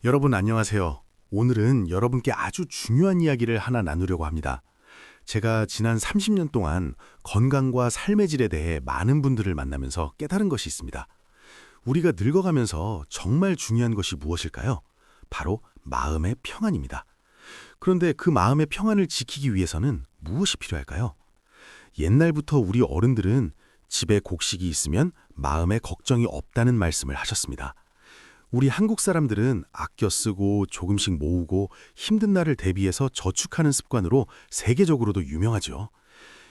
여러분 안녕하세요. 오늘은 여러분께 아주 중요한 이야기를 하나 나누려고 합니다. 제가 지난 30년 동안 건강과 삶의 질에 대해 많은 분들을 만나면서 깨달은 것이 있습니다. 우리가 늙어가면서 정말 중요한 것이 무엇일까요? 바로 마음의 평안입니다. 그런데 그 마음의 평안을 지키기 위해서는 무엇이 필요할까요? 옛날부터 우리 어른들은 집에 곡식이 있으면 마음에 걱정이 없다는 말씀을 하셨습니다. 우리 한국 사람들은 아껴 쓰고 조금씩 모으고 힘든 날을 대비해서 저축하는 습관으로 세계적으로도 유명하죠.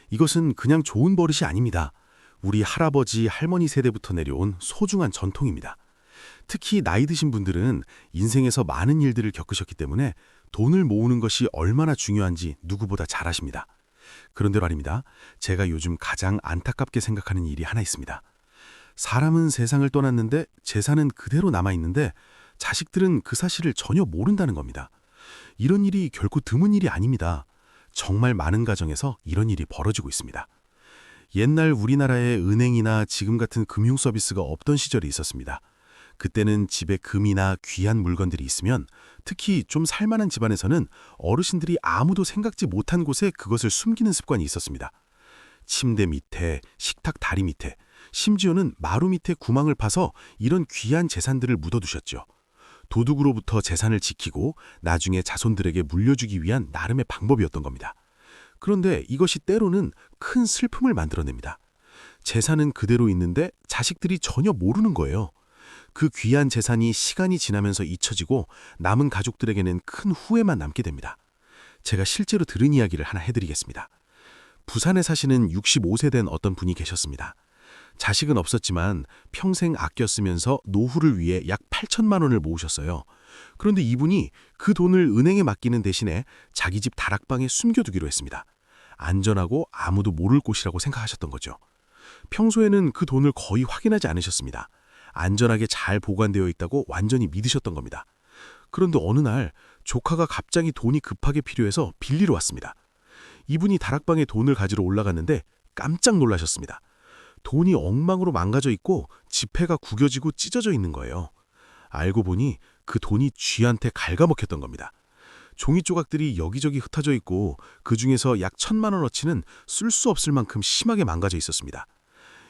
이것은 그냥 좋은 버릇이 아닙니다. 우리 할아버지, 할머니 세대부터 내려온 소중한 전통입니다. 특히 나이 드신 분들은 인생에서 많은 일들을 겪으셨기 때문에 돈을 모으는 것이 얼마나 중요한지 누구보다 잘 아십니다. 그런데 말입니다. 제가 요즘 가장 안타깝게 생각하는 일이 하나 있습니다. 사람은 세상을 떠났는데 재산은 그대로 남아있는데 자식들은 그 사실을 전혀 모른다는 겁니다. 이런 일이 결코 드문 일이 아닙니다. 정말 많은 가정에서 이런 일이 벌어지고 있습니다. 옛날 우리나라에 은행이나 지금 같은 금융 서비스가 없던 시절이 있었습니다. 그때는 집에 금이나 귀한 물건들이 있으면 특히 좀 살만한 집안에서는 어르신들이 아무도 생각지 못한 곳에 그것을 숨기는 습관이 있었습니다. 침대 밑에, 식탁 다리 밑에, 심지어는 마루 밑에 구멍을 파서 이런 귀한 재산들을 묻어두셨죠. 도둑으로부터 재산을 지키고 나중에 자손들에게 물려주기 위한 나름의 방법이었던 겁니다. 그런데 이것이 때로는 큰 슬픔을 만들어냅니다. 재산은 그대로 있는데 자식들이 전혀 모르는 거예요. 그 귀한 재산이 시간이 지나면서 잊혀지고 남은 가족들에게는 큰 후회만 남게 됩니다. 제가 실제로 들은 이야기를 하나 해드리겠습니다. 부산에 사시는 65세 된 어떤 분이 계셨습니다. 자식은 없었지만 평생 아껴 쓰면서 노후를 위해 약 8천만 원을 모으셨어요. 그런데 이분이 그 돈을 은행에 맡기는 대신에 자기 집 다락방에 숨겨두기로 했습니다. 안전하고 아무도 모를 곳이라고 생각하셨던 거죠. 평소에는 그 돈을 거의 확인하지 않으셨습니다. 안전하게 잘 보관되어 있다고 완전히 믿으셨던 겁니다. 그런데 어느 날 조카가 갑자기 돈이 급하게 필요해서 빌리러 왔습니다. 이분이 다락방에 돈을 가지러 올라갔는데 깜짝 놀라셨습니다. 돈이 엉망으로 망가져 있고 지폐가 구겨지고 찢어져 있는 거예요. 알고 보니 그 돈이 쥐한테 갉아먹혔던 겁니다. 종이 조각들이 여기저기 흩어져 있고 그중에서 약 1,000만 원어치는 쓸 수 없을 만큼 심하게 망가져 있었습니다.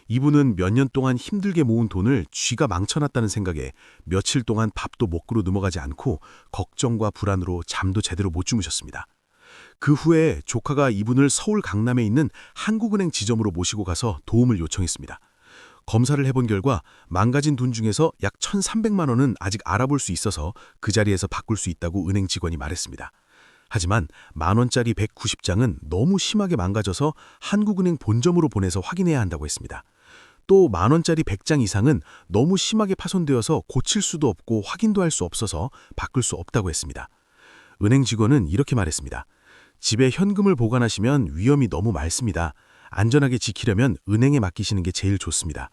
이분은 몇 년 동안 힘들게 모은 돈을 쥐가 망쳐놨다는 생각에 며칠 동안 밥도 먹고로 넘어가지 않고 걱정과 불안으로 잠도 제대로 못 주무셨습니다. 그 후에 조카가 이분을 서울 강남에 있는 한국은행 지점으로 모시고 가서 도움을 요청했습니다. 검사를 해본 결과 망가진 돈 중에서 약 1,300만 원은 아직 알아볼 수 있어서 그 자리에서 바꿀 수 있다고 은행 직원이 말했습니다. 하지만 10,000원짜리 190장은 너무 심하게 망가져서 한국은행 본점으로 보내서 확인해야 한다고 했습니다. 또 10,000원짜리 100장 이상은 너무 심하게 파손되어서 고칠 수도 없고 확인도 할 수 없어서 바꿀 수 없다고 했습니다. 은행 직원은 이렇게 말했습니다. 집에 현금을 보관하시면 위험이 너무 많습니다. 안전하게 지키려면 은행에 맡기시는 게 제일 좋습니다.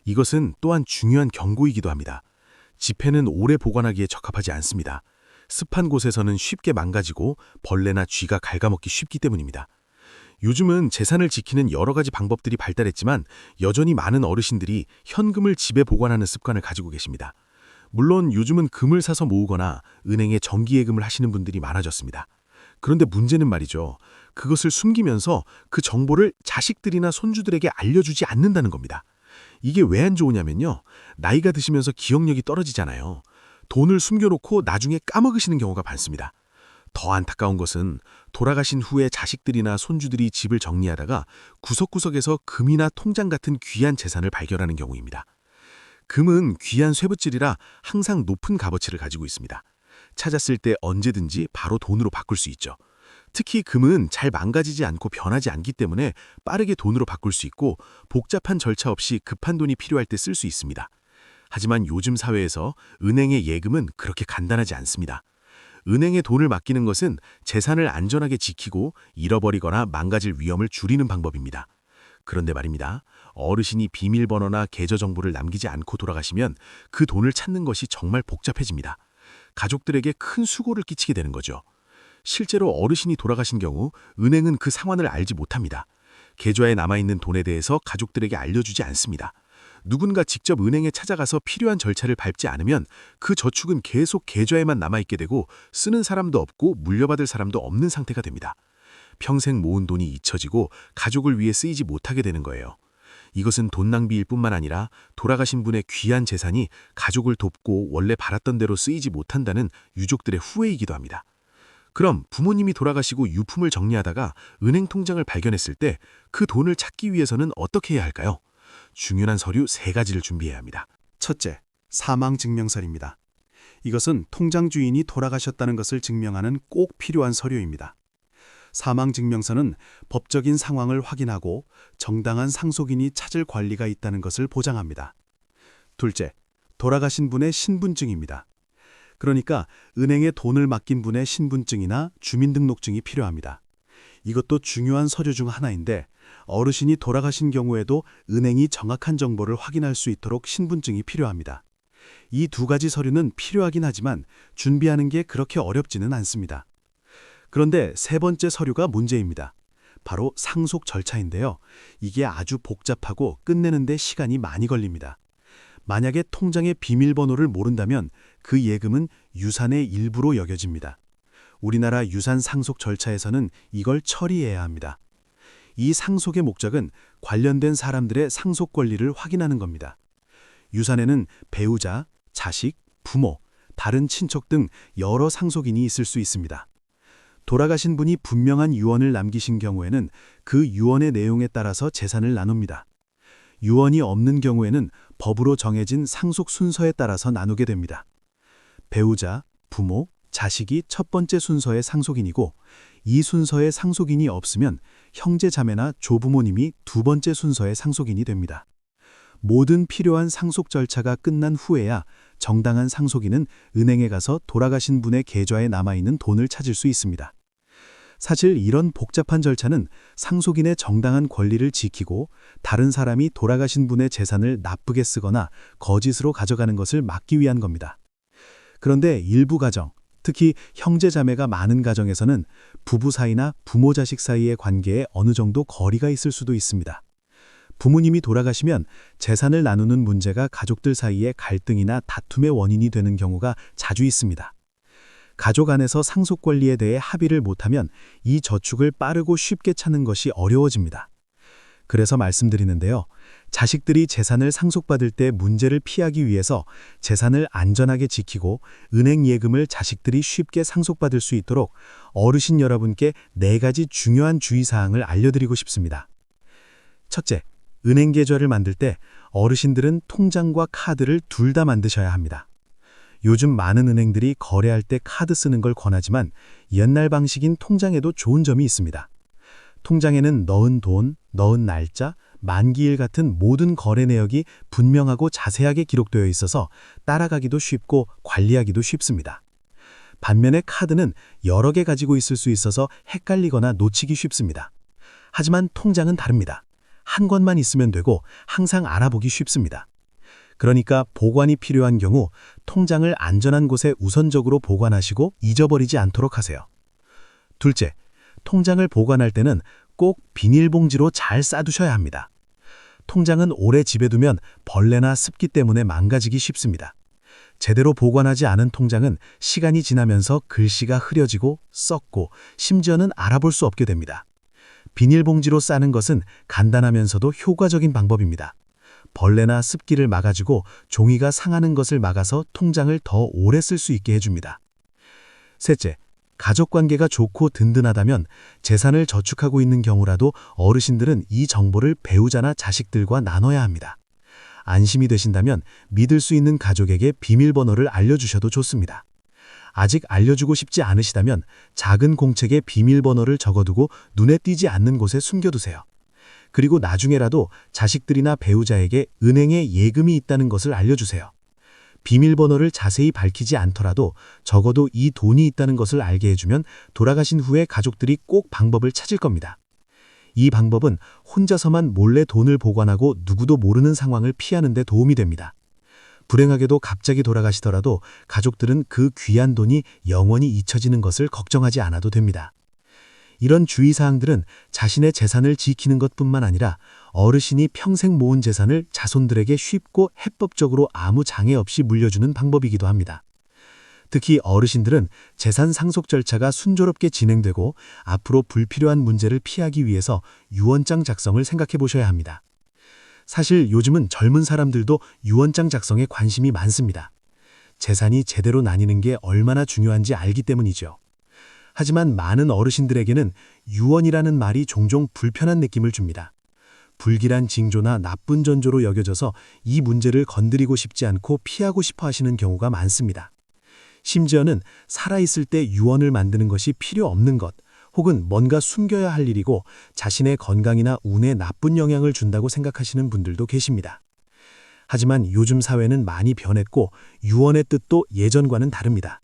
이것은 또한 중요한 경고이기도 합니다. 지폐는 오래 보관하기에 적합하지 않습니다. 습한 곳에서는 쉽게 망가지고 벌레나 쥐가 갉아먹기 쉽기 때문입니다. 요즘은 재산을 지키는 여러 가지 방법들이 발달했지만 여전히 많은 어르신들이 현금을 집에 보관하는 습관을 가지고 계십니다. 물론 요즘은 금을 사서 모으거나 은행에 정기예금을 하시는 분들이 많아졌습니다. 그런데 문제는 말이죠. 그것을 숨기면서 그 정보를 자식들이나 손주들에게 알려주지 않는다는 겁니다. 이게 왜 안 좋으냐면요. 나이가 드시면서 기억력이 떨어지잖아요. 돈을 숨겨놓고 나중에 까먹으시는 경우가 많습니다. 더 안타까운 것은 돌아가신 후에 자식들이나 손주들이 집을 정리하다가 구석구석에서 금이나 통장 같은 귀한 재산을 발견하는 경우입니다. 금은 귀한 쇠붙질이라 항상 높은 값어치를 가지고 있습니다. 찾았을 때 언제든지 바로 돈으로 바꿀 수 있죠. 특히 금은 잘 망가지지 않고 변하지 않기 때문에 빠르게 돈으로 바꿀 수 있고 복잡한 절차 없이 급한 돈이 필요할 때 쓸 수 있습니다. 하지만 요즘 사회에서 은행의 예금은 그렇게 간단하지 않습니다. 은행에 돈을 맡기는 것은 재산을 안전하게 지키고 잃어버리거나 망가질 위험을 줄이는 방법입니다. 그런데 말입니다. 어르신이 비밀번호나 계좌 정보를 남기지 않고 돌아가시면 그 돈을 찾는 것이 정말 복잡해집니다. 가족들에게 큰 수고를 끼치게 되는 거죠. 실제로 어르신이 돌아가신 경우 은행은 그 상환을 알지 못합니다. 계좌에 남아있는 돈에 대해서 가족들에게 알려주지 않습니다. 누군가 직접 은행에 찾아가서 필요한 절차를 밟지 않으면 그 저축은 계속 계좌에만 남아있게 되고 쓰는 사람도 없고 물려받을 사람도 없는 상태가 됩니다. 평생 모은 돈이 잊혀지고 가족을 위해 쓰이지 못하게 되는 거예요. 이것은 돈 낭비일 뿐만 아니라 돌아가신 분의 귀한 재산이 가족을 돕고 원래 바랐던 대로 쓰이지 못한다는 유족들의 후회이기도 합니다. 그럼 부모님이 돌아가시고 유품을 정리하다가 은행 통장을 발견했을 때 그 돈을 찾기 위해서는 어떻게 해야 할까요? 중요한 서류 3가지를 준비해야 합니다. 첫째, 사망증명서입니다. 이것은 통장 주인이 돌아가셨다는 것을 증명하는 꼭 필요한 서류입니다. 사망증명서는 법적인 상황을 확인하고 정당한 상속인이 찾을 권리가 있다는 것을 보장합니다. 둘째, 돌아가신 분의 신분증입니다. 그러니까 은행에 돈을 맡긴 분의 신분증이나 주민등록증이 필요합니다. 이것도 중요한 서류 중 하나인데 어르신이 돌아가신 경우에도 은행이 정확한 정보를 확인할 수 있도록 신분증이 필요합니다. 이 2가지 서류는 필요하긴 하지만 준비하는 게 그렇게 어렵지는 않습니다. 그런데 3번째 서류가 문제입니다. 바로 상속 절차인데요. 이게 아주 복잡하고 끝내는데 시간이 많이 걸립니다. 만약에 통장의 비밀번호를 모른다면 그 예금은 유산의 일부로 여겨집니다. 우리나라 유산 상속 절차에서는 이걸 처리해야 합니다. 이 상속의 목적은 관련된 사람들의 상속 권리를 확인하는 겁니다. 유산에는 배우자, 자식, 부모, 다른 친척 등 여러 상속인이 있을 수 있습니다. 돌아가신 분이 분명한 유언을 남기신 경우에는 그 유언의 내용에 따라서 재산을 나눕니다. 유언이 없는 경우에는 법으로 정해진 상속 순서에 따라서 나누게 됩니다. 배우자, 부모, 자식이 첫 번째 순서의 상속인이고 이 순서의 상속인이 없으면 형제 자매나 조부모님이 2번째 순서의 상속인이 됩니다. 모든 필요한 상속 절차가 끝난 후에야 정당한 상속인은 은행에 가서 돌아가신 분의 계좌에 남아있는 돈을 찾을 수 있습니다. 사실 이런 복잡한 절차는 상속인의 정당한 권리를 지키고 다른 사람이 돌아가신 분의 재산을 나쁘게 쓰거나 거짓으로 가져가는 것을 막기 위한 겁니다. 그런데 일부 가정, 특히 형제 자매가 많은 가정에서는 부부 사이나 부모 자식 사이의 관계에 어느 정도 거리가 있을 수도 있습니다. 부모님이 돌아가시면 재산을 나누는 문제가 가족들 사이의 갈등이나 다툼의 원인이 되는 경우가 자주 있습니다. 가족 안에서 상속 권리에 대해 합의를 못하면 이 저축을 빠르고 쉽게 찾는 것이 어려워집니다. 그래서 말씀드리는데요. 자식들이 재산을 상속받을 때 문제를 피하기 위해서 재산을 안전하게 지키고 은행 예금을 자식들이 쉽게 상속받을 수 있도록 어르신 여러분께 4가지 중요한 주의사항을 알려드리고 싶습니다. 첫째, 은행 계좌를 만들 때 어르신들은 통장과 카드를 둘 다 만드셔야 합니다. 요즘 많은 은행들이 거래할 때 카드 쓰는 걸 권하지만 옛날 방식인 통장에도 좋은 점이 있습니다. 통장에는 넣은 돈, 넣은 날짜, 만기일 같은 모든 거래 내역이 분명하고 자세하게 기록되어 있어서 따라가기도 쉽고 관리하기도 쉽습니다. 반면에 카드는 여러 개 가지고 있을 수 있어서 헷갈리거나 놓치기 쉽습니다. 하지만 통장은 다릅니다. 한 권만 있으면 되고 항상 알아보기 쉽습니다. 그러니까 보관이 필요한 경우 통장을 안전한 곳에 우선적으로 보관하시고 잊어버리지 않도록 하세요. 둘째, 통장을 보관할 때는 꼭 비닐봉지로 잘 싸두셔야 합니다. 통장은 오래 집에 두면 벌레나 습기 때문에 망가지기 쉽습니다. 제대로 보관하지 않은 통장은 시간이 지나면서 글씨가 흐려지고 썩고 심지어는 알아볼 수 없게 됩니다. 비닐봉지로 싸는 것은 간단하면서도 효과적인 방법입니다. 벌레나 습기를 막아주고 종이가 상하는 것을 막아서 통장을 더 오래 쓸 수 있게 해줍니다. 셋째, 가족관계가 좋고 든든하다면 재산을 저축하고 있는 경우라도 어르신들은 이 정보를 배우자나 자식들과 나눠야 합니다. 안심이 되신다면 믿을 수 있는 가족에게 비밀번호를 알려주셔도 좋습니다. 아직 알려주고 싶지 않으시다면 작은 공책에 비밀번호를 적어두고 눈에 띄지 않는 곳에 숨겨두세요. 그리고 나중에라도 자식들이나 배우자에게 은행에 예금이 있다는 것을 알려주세요. 비밀번호를 자세히 밝히지 않더라도 적어도 이 돈이 있다는 것을 알게 해주면 돌아가신 후에 가족들이 꼭 방법을 찾을 겁니다. 이 방법은 혼자서만 몰래 돈을 보관하고 누구도 모르는 상황을 피하는 데 도움이 됩니다. 불행하게도 갑자기 돌아가시더라도 가족들은 그 귀한 돈이 영원히 잊혀지는 것을 걱정하지 않아도 됩니다. 이런 주의사항들은 자신의 재산을 지키는 것뿐만 아니라 어르신이 평생 모은 재산을 자손들에게 쉽고 해법적으로 아무 장애 없이 물려주는 방법이기도 합니다. 특히 어르신들은 재산 상속 절차가 순조롭게 진행되고 앞으로 불필요한 문제를 피하기 위해서 유언장 작성을 생각해 보셔야 합니다. 사실 요즘은 젊은 사람들도 유언장 작성에 관심이 많습니다. 재산이 제대로 나뉘는 게 얼마나 중요한지 알기 때문이죠. 하지만 많은 어르신들에게는 유언이라는 말이 종종 불편한 느낌을 줍니다. 불길한 징조나 나쁜 전조로 여겨져서 이 문제를 건드리고 싶지 않고 피하고 싶어 하시는 경우가 많습니다. 심지어는 살아있을 때 유언을 만드는 것이 필요 없는 것, 혹은 뭔가 숨겨야 할 일이고 자신의 건강이나 운에 나쁜 영향을 준다고 생각하시는 분들도 계십니다. 하지만 요즘 사회는 많이 변했고 유언의 뜻도 예전과는 다릅니다.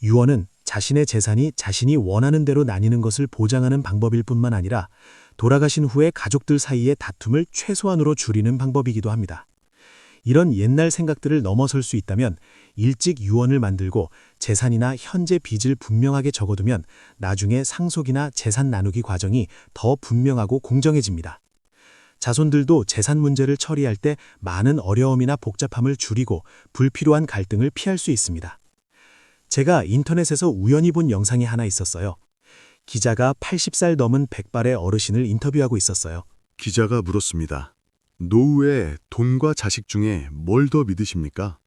유언은 자신의 재산이 자신이 원하는 대로 나뉘는 것을 보장하는 방법일 뿐만 아니라 돌아가신 후에 가족들 사이의 다툼을 최소한으로 줄이는 방법이기도 합니다. 이런 옛날 생각들을 넘어설 수 있다면 일찍 유언을 만들고 재산이나 현재 빚을 분명하게 적어두면 나중에 상속이나 재산 나누기 과정이 더 분명하고 공정해집니다. 자손들도 재산 문제를 처리할 때 많은 어려움이나 복잡함을 줄이고 불필요한 갈등을 피할 수 있습니다. 제가 인터넷에서 우연히 본 영상이 하나 있었어요. 기자가 80살 넘은 백발의 어르신을 인터뷰하고 있었어요. 기자가 물었습니다. 노후에 돈과 자식 중에 뭘 더 믿으십니까?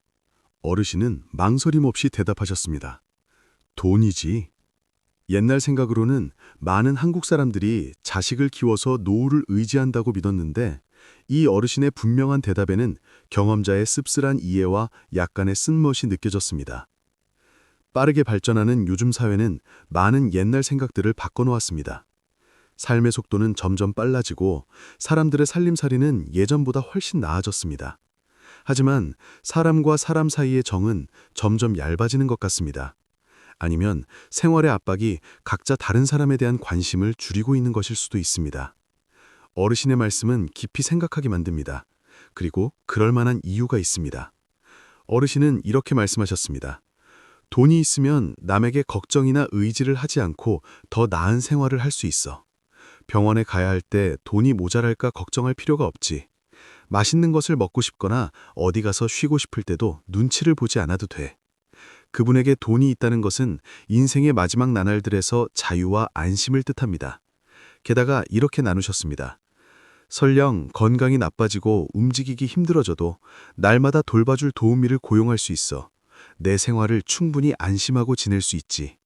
어르신은 망설임 없이 대답하셨습니다. 돈이지. 옛날 생각으로는 많은 한국 사람들이 자식을 키워서 노후를 의지한다고 믿었는데 이 어르신의 분명한 대답에는 경험자의 씁쓸한 이해와 약간의 쓴멋이 느껴졌습니다. 빠르게 발전하는 요즘 사회는 많은 옛날 생각들을 바꿔놓았습니다. 삶의 속도는 점점 빨라지고 사람들의 살림살이는 예전보다 훨씬 나아졌습니다. 하지만 사람과 사람 사이의 정은 점점 얇아지는 것 같습니다. 아니면 생활의 압박이 각자 다른 사람에 대한 관심을 줄이고 있는 것일 수도 있습니다. 어르신의 말씀은 깊이 생각하게 만듭니다. 그리고 그럴 만한 이유가 있습니다. 어르신은 이렇게 말씀하셨습니다. 돈이 있으면 남에게 걱정이나 의지를 하지 않고 더 나은 생활을 할 수 있어. 병원에 가야 할 때 돈이 모자랄까 걱정할 필요가 없지. 맛있는 것을 먹고 싶거나 어디 가서 쉬고 싶을 때도 눈치를 보지 않아도 돼. 그분에게 돈이 있다는 것은 인생의 마지막 나날들에서 자유와 안심을 뜻합니다. 게다가 이렇게 나누셨습니다. 설령 건강이 나빠지고 움직이기 힘들어져도 날마다 돌봐줄 도우미를 고용할 수 있어. 내 생활을 충분히 안심하고 지낼 수 있지.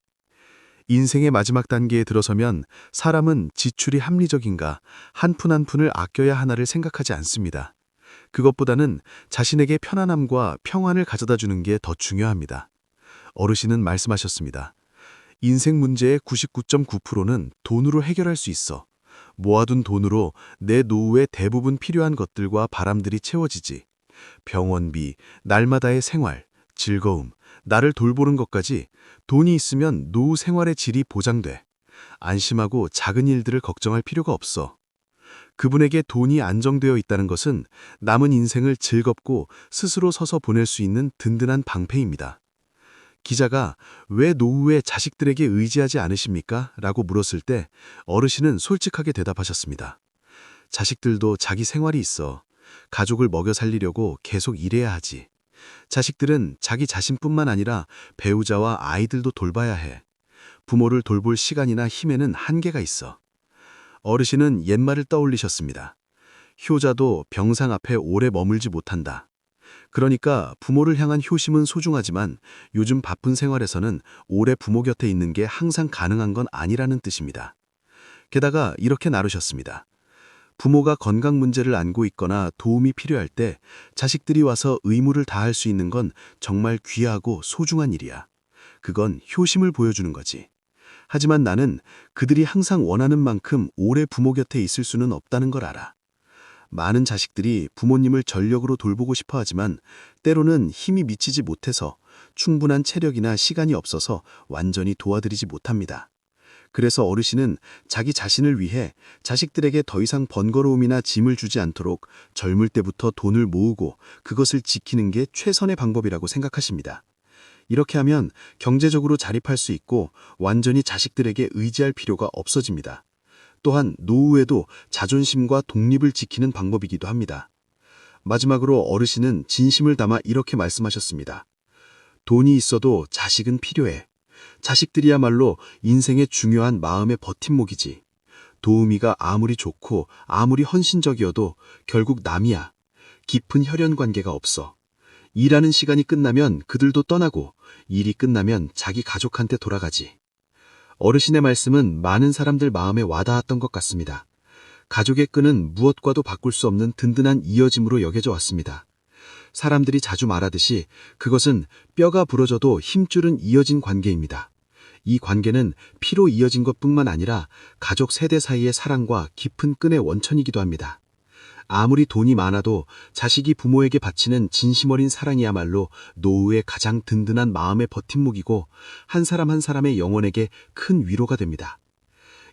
인생의 마지막 단계에 들어서면 사람은 지출이 합리적인가, 한 푼 한 푼을 아껴야 하나를 생각하지 않습니다. 그것보다는 자신에게 편안함과 평안을 가져다 주는 게 더 중요합니다. 어르신은 말씀하셨습니다. 인생 문제의 99.9%는 돈으로 해결할 수 있어. 모아둔 돈으로 내 노후에 대부분 필요한 것들과 바람들이 채워지지. 병원비, 날마다의 생활, 즐거움, 나를 돌보는 것까지 돈이 있으면 노후 생활의 질이 보장돼. 안심하고 작은 일들을 걱정할 필요가 없어. 그분에게 돈이 안정되어 있다는 것은 남은 인생을 즐겁고 스스로 서서 보낼 수 있는 든든한 방패입니다. 기자가 왜 노후에 자식들에게 의지하지 않으십니까? 라고 물었을 때 어르신은 솔직하게 대답하셨습니다. 자식들도 자기 생활이 있어. 가족을 먹여 살리려고 계속 일해야 하지. 자식들은 자기 자신뿐만 아니라 배우자와 아이들도 돌봐야 해. 부모를 돌볼 시간이나 힘에는 한계가 있어. 어르신은 옛말을 떠올리셨습니다. 효자도 병상 앞에 오래 머물지 못한다. 그러니까 부모를 향한 효심은 소중하지만 요즘 바쁜 생활에서는 오래 부모 곁에 있는 게 항상 가능한 건 아니라는 뜻입니다. 게다가 이렇게 나누셨습니다. 부모가 건강 문제를 안고 있거나 도움이 필요할 때 자식들이 와서 의무를 다할 수 있는 건 정말 귀하고 소중한 일이야. 그건 효심을 보여주는 거지. 하지만 나는 그들이 항상 원하는 만큼 오래 부모 곁에 있을 수는 없다는 걸 알아. 많은 자식들이 부모님을 전력으로 돌보고 싶어 하지만 때로는 힘이 미치지 못해서 충분한 체력이나 시간이 없어서 완전히 도와드리지 못합니다. 그래서 어르신은 자기 자신을 위해 자식들에게 더 이상 번거로움이나 짐을 주지 않도록 젊을 때부터 돈을 모으고 그것을 지키는 게 최선의 방법이라고 생각하십니다. 이렇게 하면 경제적으로 자립할 수 있고 완전히 자식들에게 의지할 필요가 없어집니다. 또한 노후에도 자존심과 독립을 지키는 방법이기도 합니다. 마지막으로 어르신은 진심을 담아 이렇게 말씀하셨습니다. 돈이 있어도 자식은 필요해. 자식들이야말로 인생의 중요한 마음의 버팀목이지. 도우미가 아무리 좋고 아무리 헌신적이어도 결국 남이야. 깊은 혈연 관계가 없어. 일하는 시간이 끝나면 그들도 떠나고 일이 끝나면 자기 가족한테 돌아가지. 어르신의 말씀은 많은 사람들 마음에 와닿았던 것 같습니다. 가족의 끈은 무엇과도 바꿀 수 없는 든든한 이어짐으로 여겨져 왔습니다. 사람들이 자주 말하듯이 그것은 뼈가 부러져도 힘줄은 이어진 관계입니다. 이 관계는 피로 이어진 것뿐만 아니라 가족 세대 사이의 사랑과 깊은 끈의 원천이기도 합니다. 아무리 돈이 많아도 자식이 부모에게 바치는 진심 어린 사랑이야말로 노후의 가장 든든한 마음의 버팀목이고 한 사람 한 사람의 영혼에게 큰 위로가 됩니다.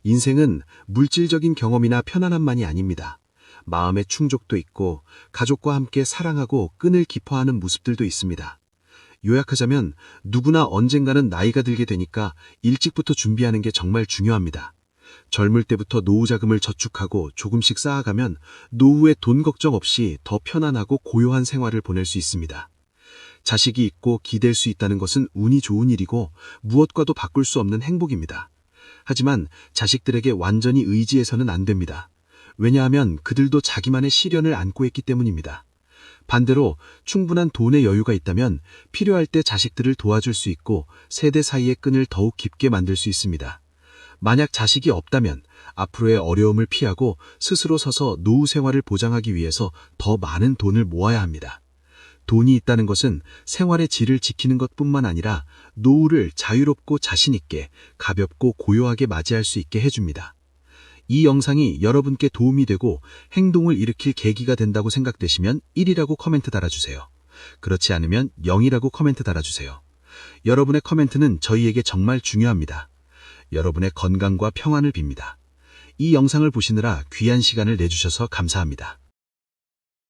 인생은 물질적인 경험이나 편안함만이 아닙니다. 마음의 충족도 있고 가족과 함께 사랑하고 끈을 깊어하는 모습들도 있습니다. 요약하자면 누구나 언젠가는 나이가 들게 되니까 일찍부터 준비하는 게 정말 중요합니다. 젊을 때부터 노후 자금을 저축하고 조금씩 쌓아가면 노후에 돈 걱정 없이 더 편안하고 고요한 생활을 보낼 수 있습니다. 자식이 있고 기댈 수 있다는 것은 운이 좋은 일이고 무엇과도 바꿀 수 없는 행복입니다. 하지만 자식들에게 완전히 의지해서는 안 됩니다. 왜냐하면 그들도 자기만의 시련을 안고 있기 때문입니다. 반대로 충분한 돈의 여유가 있다면 필요할 때 자식들을 도와줄 수 있고 세대 사이의 끈을 더욱 깊게 만들 수 있습니다. 만약 자식이 없다면 앞으로의 어려움을 피하고 스스로 서서 노후 생활을 보장하기 위해서 더 많은 돈을 모아야 합니다. 돈이 있다는 것은 생활의 질을 지키는 것뿐만 아니라 노후를 자유롭고 자신 있게 가볍고 고요하게 맞이할 수 있게 해줍니다. 이 영상이 여러분께 도움이 되고 행동을 일으킬 계기가 된다고 생각되시면 1이라고 코멘트 달아주세요. 그렇지 않으면 0이라고 코멘트 달아주세요. 여러분의 코멘트는 저희에게 정말 중요합니다. 여러분의 건강과 평안을 빕니다. 이 영상을 보시느라 귀한 시간을 내주셔서 감사합니다.